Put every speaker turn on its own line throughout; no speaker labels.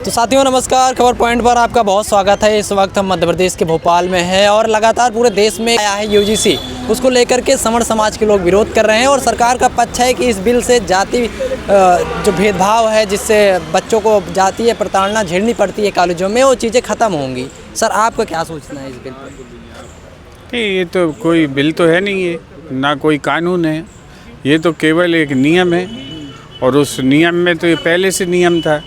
तो साथियों नमस्कार, खबर पॉइंट पर आपका बहुत स्वागत है। इस वक्त हम मध्य प्रदेश के भोपाल में हैं और लगातार पूरे देश में आया है यूजीसी। उसको लेकर के सवर्ण समाज के लोग विरोध कर रहे हैं और सरकार का पक्ष है कि इस बिल से जाति जो भेदभाव है, जिससे बच्चों को जातीय प्रताड़ना झेलनी पड़ती है कॉलेजों में, वो चीज़ें ख़त्म होंगी। सर, आपका क्या सोचना है इस बिल पर?
नहीं, ये तो कोई बिल तो है नहीं, ये ना कोई कानून है, ये तो केवल एक नियम है। और उस नियम में तो ये पहले से नियम था।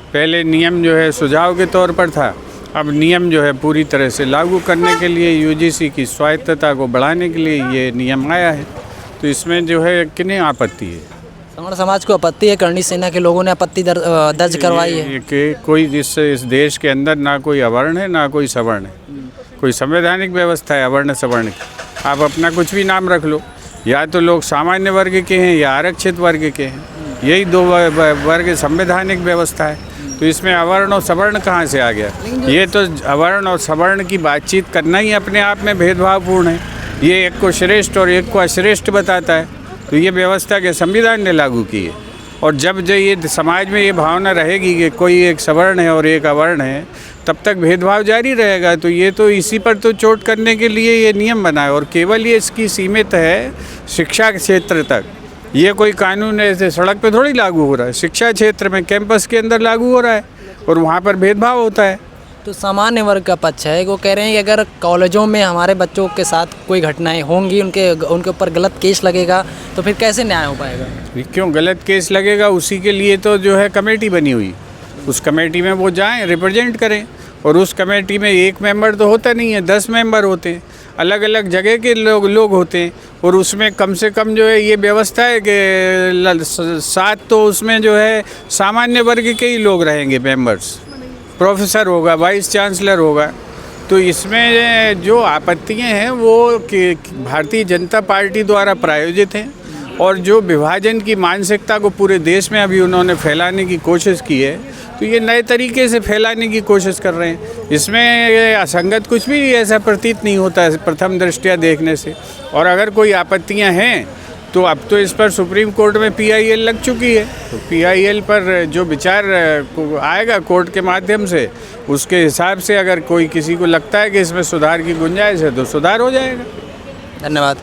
पहले नियम जो है सुझाव के तौर पर था, अब नियम जो है पूरी तरह से लागू करने के लिए, यूजीसी की स्वायत्तता को बढ़ाने के लिए ये नियम आया है। तो इसमें जो है किन्हें आपत्ति है?
सवर्ण समाज को आपत्ति है। करणी सेना के लोगों ने आपत्ति दर्ज करवाई है
कि कोई जिससे इस देश के अंदर ना कोई अवर्ण है ना कोई सवर्ण है, कोई संवैधानिक व्यवस्था है अवर्ण सवर्ण की। आप अपना कुछ भी नाम रख लो, या तो लोग सामान्य वर्ग के हैं या आरक्षित वर्ग के हैं, यही दो वर्ग संवैधानिक व्यवस्था है। तो इसमें अवर्ण और सवर्ण कहाँ से आ गया? ये तो अवर्ण और सवर्ण की बातचीत करना ही अपने आप में भेदभावपूर्ण है। ये एक को श्रेष्ठ और एक को अश्रेष्ठ बताता है। तो ये व्यवस्था के संविधान ने लागू की है। और जब ये समाज में ये भावना रहेगी कि कोई एक सवर्ण है और एक अवर्ण है, तब तक भेदभाव जारी रहेगा। तो ये तो इसी पर तो चोट करने के लिए ये नियम बना है। और केवल ये इसकी सीमित है शिक्षा के क्षेत्र तक। ये कोई कानून ऐसे सड़क पे थोड़ी लागू हो रहा है, शिक्षा क्षेत्र में कैंपस के अंदर लागू हो रहा है और वहाँ पर भेदभाव होता है।
तो सामान्य वर्ग का पक्ष है, वो कह रहे हैं कि अगर कॉलेजों में हमारे बच्चों के साथ कोई घटनाएं होंगी, उनके ऊपर गलत केस लगेगा, तो फिर कैसे न्याय हो पाएगा?
क्यों गलत केस लगेगा? उसी के लिए तो जो है कमेटी बनी हुई, उस कमेटी में वो जाएं, रिप्रेजेंट करें। और उस कमेटी में एक मेंबर तो होता नहीं है, 10 मेंबर होते हैं, अलग अलग जगह के लोग होते हैं। और उसमें कम से कम जो है ये व्यवस्था है कि 7 तो उसमें जो है सामान्य वर्ग के ही लोग रहेंगे मेंबर्स। प्रोफेसर होगा, वाइस चांसलर होगा। तो इसमें जो आपत्तियां हैं वो कि भारतीय जनता पार्टी द्वारा प्रायोजित हैं और जो विभाजन की मानसिकता को पूरे देश में अभी उन्होंने फैलाने की कोशिश की है, तो ये नए तरीके से फैलाने की कोशिश कर रहे हैं। इसमें असंगत कुछ भी ऐसा प्रतीत नहीं होता है प्रथम दृष्टया देखने से। और अगर कोई आपत्तियां हैं तो अब तो इस पर सुप्रीम कोर्ट में PIL लग चुकी है। तो PIL पर जो विचार आएगा कोर्ट के माध्यम से, उसके हिसाब से अगर कोई किसी को लगता है कि इसमें सुधार की गुंजाइश है तो सुधार हो जाएगा।
धन्यवाद।